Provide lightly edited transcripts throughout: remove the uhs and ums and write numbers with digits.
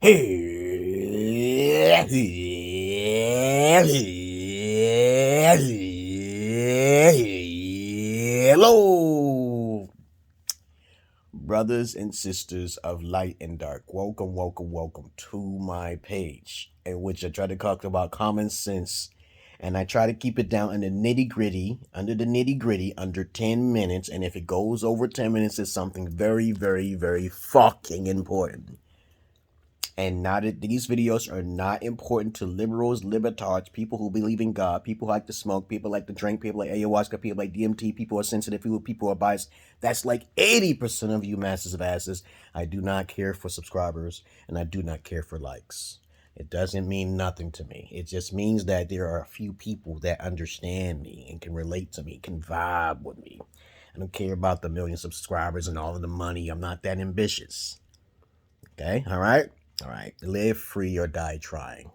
Hello, brothers and sisters of light and dark. Welcome to my page, in which I try to talk about common sense, and I try to keep it down in the nitty gritty, under 10 minutes. And if it goes over 10 minutes, it's something very, very, very fucking important. And not that these videos are not important to liberals, libertards, people who believe in God, people who like to smoke, people like to drink, people like ayahuasca, people like DMT, people who are sensitive, people who are biased. That's like 80% of you massive asses. I do not care for subscribers, and I do not care for likes. It doesn't mean nothing to me. It just means that there are a few people that understand me and can relate to me, can vibe with me. I don't care about the million subscribers and all of the money. I'm not that ambitious. Okay, all right? All right, live free or die trying.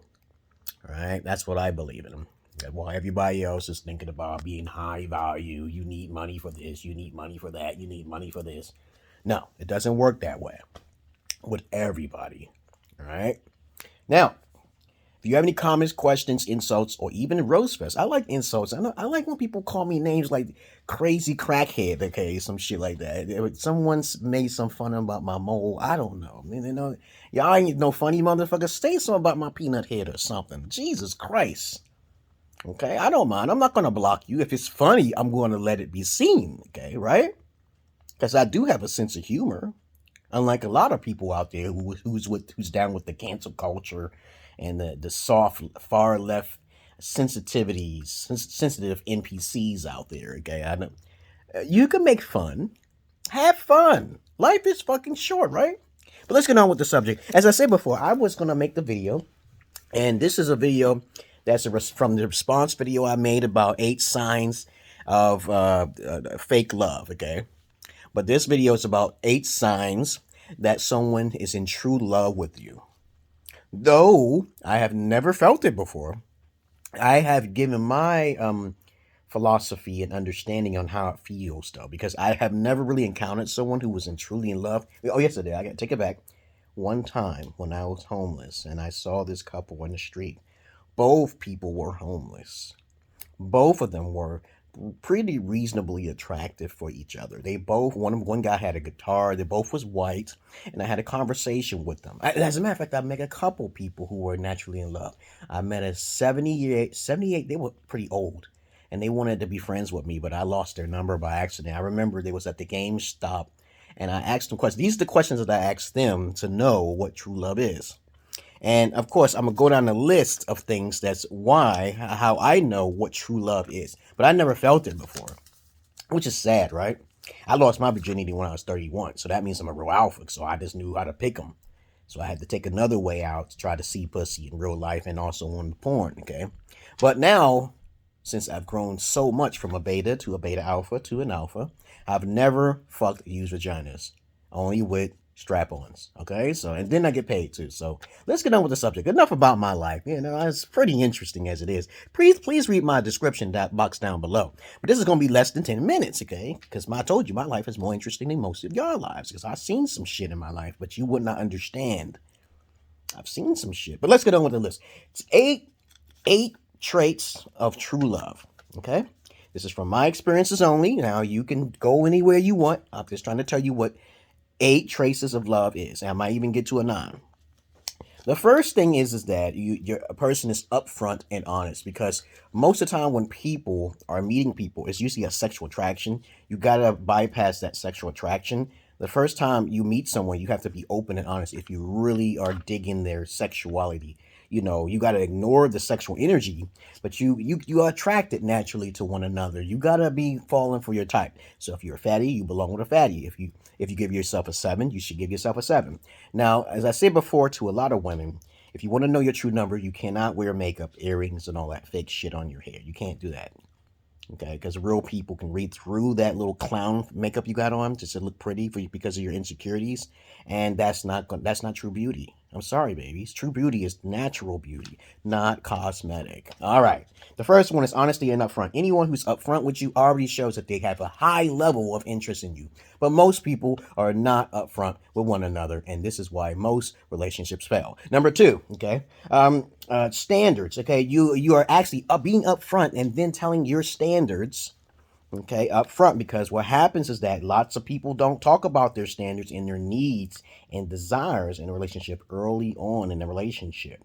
All right, that's what I believe in. While everybody else is thinking about being high value, you need money for this, you need money for that, you need money for this. No, it doesn't work that way with everybody. All right. Now, if you have any comments, questions, insults, or even roast fest, I like insults. I like when people call me names like crazy crackhead, okay, some shit like that. Someone's made some fun about my mole. I don't know. I mean, you know, y'all ain't no funny motherfucker. Say something about my peanut head or something. Jesus Christ. Okay, I don't mind. I'm not going to block you. If it's funny, I'm going to let it be seen, okay, right? Because I do have a sense of humor. Unlike a lot of people out there who's down with the cancel culture and the soft far left sensitive NPCs out there. Okay, I know you can make fun, have fun. Life is fucking short, right? But let's get on with the subject. As I said before, I was gonna make the video, and this is a video that's from the response video I made about 8 signs of fake love. Okay. But this video is about 8 signs that someone is in true love with you. Though I have never felt it before, I have given my philosophy and understanding on how it feels, though, because I have never really encountered someone who was truly in love. Oh, yes, I did. I got to take it back. One time when I was homeless and I saw this couple on the street, both people were homeless. Both of them were pretty reasonably attractive for each other. They both, one guy had a guitar, they both was white, and I had a conversation with them. As a matter of fact, I met a couple people who were naturally in love. I met a 78, they were pretty old, and they wanted to be friends with me, but I lost their number by accident. I remember they was at the GameStop, and I asked them questions. These are the questions that I asked them to know what true love is. And of course, I'm going to go down the list of things that's how I know what true love is. But I never felt it before, which is sad, right? I lost my virginity when I was 31. So that means I'm a real alpha. So I just knew how to pick them. So I had to take another way out to try to see pussy in real life and also on the porn, okay? But now, since I've grown so much from a beta to a beta alpha to an alpha, I've never fucked used vaginas. Only with strap-ons, okay? So, and then I get paid too. So let's get on with the subject. Enough about my life. You know, it's pretty interesting as it is. Please read my description box down below. But this is going to be less than 10 minutes, okay? Because I told you my life is more interesting than most of your lives. Because I've seen some shit in my life, but you would not understand. I've seen some shit. But let's get on with the list. It's eight traits of true love, okay? This is from my experiences only. Now, you can go anywhere you want. I'm just trying to tell you what 8 traces of love is. I might even get to a 9. The first thing is that a person is upfront and honest, because most of the time when people are meeting people, it's usually a sexual attraction. You gotta bypass that sexual attraction. The first time you meet someone, you have to be open and honest if you really are digging their sexuality. You know, you got to ignore the sexual energy, but you are attracted naturally to one another. You got to be falling for your type. So if you're a fatty, you belong with a fatty. If you give yourself a 7, you should give yourself a 7. Now, as I said before to a lot of women, if you want to know your true number, you cannot wear makeup, earrings, and all that fake shit on your hair. You can't do that. Okay, because real people can read through that little clown makeup you got on just to look pretty because of your insecurities, and that's not true beauty. I'm sorry, babies. True beauty is natural beauty, not cosmetic. All right. The first one is honesty and upfront. Anyone who's upfront with you already shows that they have a high level of interest in you. But most people are not upfront with one another, and this is why most relationships fail. Number two, okay, standards. Okay, you are actually being upfront and then telling your standards, okay, up front, because what happens is that lots of people don't talk about their standards and their needs and desires in a relationship early on in the relationship.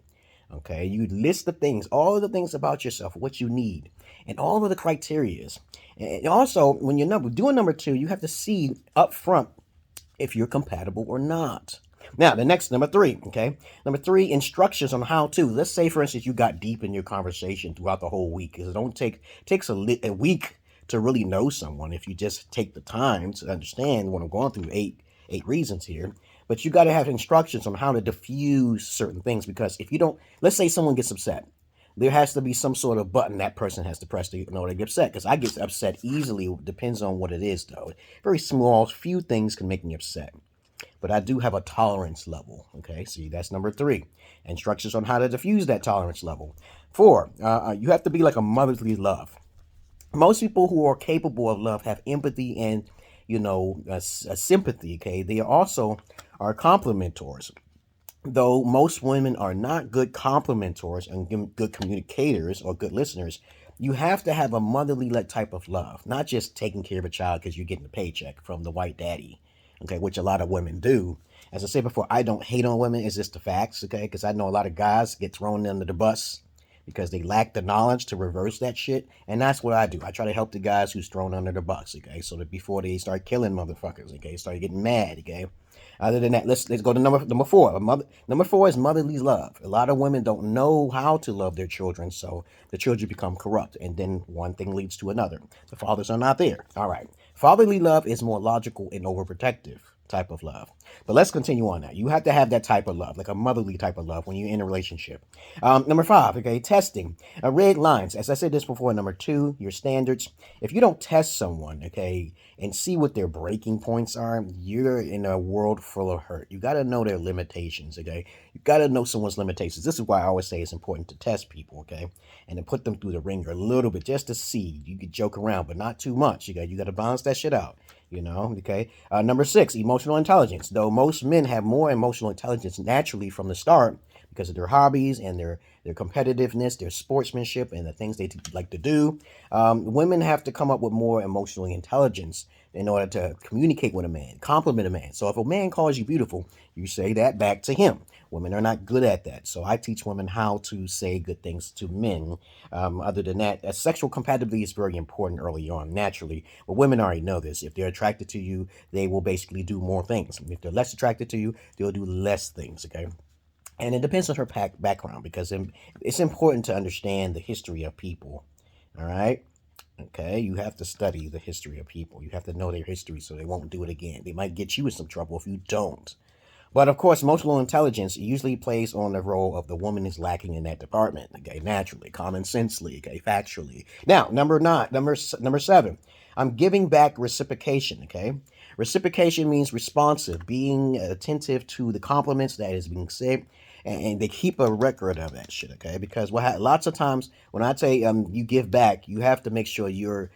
Okay, you list the things, all of the things about yourself, what you need, and all of the criterias. And also, when you're doing number two, you have to see up front if you're compatible or not. Now, the next, number three, okay? Number three, instructions on how to. Let's say, for instance, you got deep in your conversation throughout the whole week. It takes a week to really know someone if you just take the time to understand what I'm going through, eight reasons here. But you got to have instructions on how to diffuse certain things, because if you don't, let's say someone gets upset, there has to be some sort of button that person has to press to know they get upset, because I get upset easily. Depends on what it is, though. Very small, few things can make me upset. But I do have a tolerance level, okay? See, that's number three. Instructions on how to diffuse that tolerance level. Four, you have to be like a motherly love. Most people who are capable of love have empathy and, a sympathy, okay? They also are complimentors. Though most women are not good complimentors and good communicators or good listeners, you have to have a motherly type of love, not just taking care of a child because you're getting a paycheck from the white daddy, okay, which a lot of women do. As I said before, I don't hate on women. It's just the facts, okay, because I know a lot of guys get thrown under the bus because they lack the knowledge to reverse that shit. And that's what I do. I try to help the guys who's thrown under the bus, okay, so that before they start killing motherfuckers, okay, start getting mad, okay. Other than that, let's go to number four. Number four is motherly love. A lot of women don't know how to love their children, so the children become corrupt, and then one thing leads to another. The fathers are not there. All right. Fatherly love is more logical and overprotective type of love. But let's continue on now. You have to have that type of love, like a motherly type of love when you're in a relationship. Number five, okay, testing. Red lines. As I said this before, number two, your standards. If you don't test someone, okay, and see what their breaking points are, you're in a world full of hurt. You got to know their limitations, okay? You got to know someone's limitations. This is why I always say it's important to test people, okay? And to put them through the ringer a little bit just to see. You could joke around, but not too much. You got to balance that shit out. Okay. Number six, emotional intelligence. Though most men have more emotional intelligence naturally from the start because of their hobbies and their competitiveness, their sportsmanship, and the things they like to do, women have to come up with more emotional intelligence in order to communicate with a man, compliment a man. So if a man calls you beautiful, you say that back to him. Women are not good at that. So I teach women how to say good things to men. Other than that, sexual compatibility is very important early on, naturally. But women already know this. If they're attracted to you, they will basically do more things. If they're less attracted to you, they'll do less things, okay? And it depends on her background, because it's important to understand the history of people, all right? Okay, you have to study the history of people. You have to know their history so they won't do it again. They might get you in some trouble if you don't. But of course, emotional intelligence usually plays on the role of the woman is lacking in that department, okay, naturally, common sensely, okay, factually. Now, number seven, I'm giving back reciprocation, okay? Reciprocation means responsive, being attentive to the compliments that is being said, and they keep a record of that shit, okay? Because lots of times when I say you give back, you have to make sure you're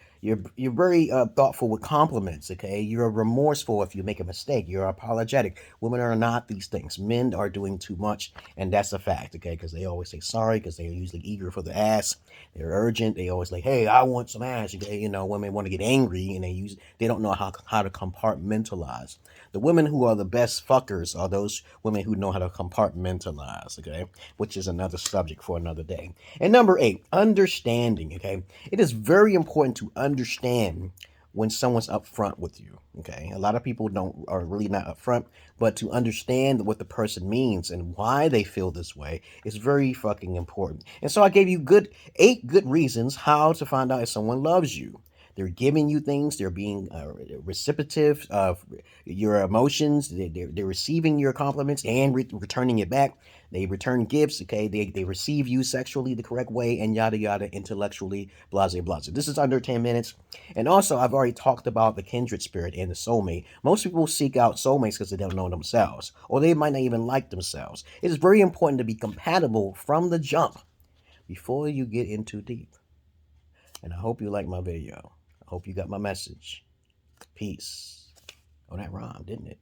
very thoughtful with compliments, okay? You're remorseful if you make a mistake. You're apologetic. Women are not these things. Men are doing too much, and that's a fact, okay? Because they always say sorry, because they're usually eager for the ass. They're urgent. They always like, hey, I want some ass. Okay? Women want to get angry, and they don't know how to compartmentalize. The women who are the best fuckers are those women who know how to compartmentalize, okay? Which is another subject for another day. And number eight, understanding, okay? It is very important to understand when someone's upfront with you, okay? A lot of people are really not upfront, but to understand what the person means and why they feel this way is very fucking important. And so I gave you 8 good reasons how to find out if someone loves you. They're giving you things. They're being reciprocative of your emotions. They're receiving your compliments and returning it back. They return gifts, okay? They receive you sexually the correct way and yada yada, intellectually, blase blase. This is under 10 minutes. And also, I've already talked about the kindred spirit and the soulmate. Most people seek out soulmates because they don't know themselves, or they might not even like themselves. It is very important to be compatible from the jump before you get in too deep. And I hope you like my video. I hope you got my message. Peace. Oh, that rhymed, didn't it?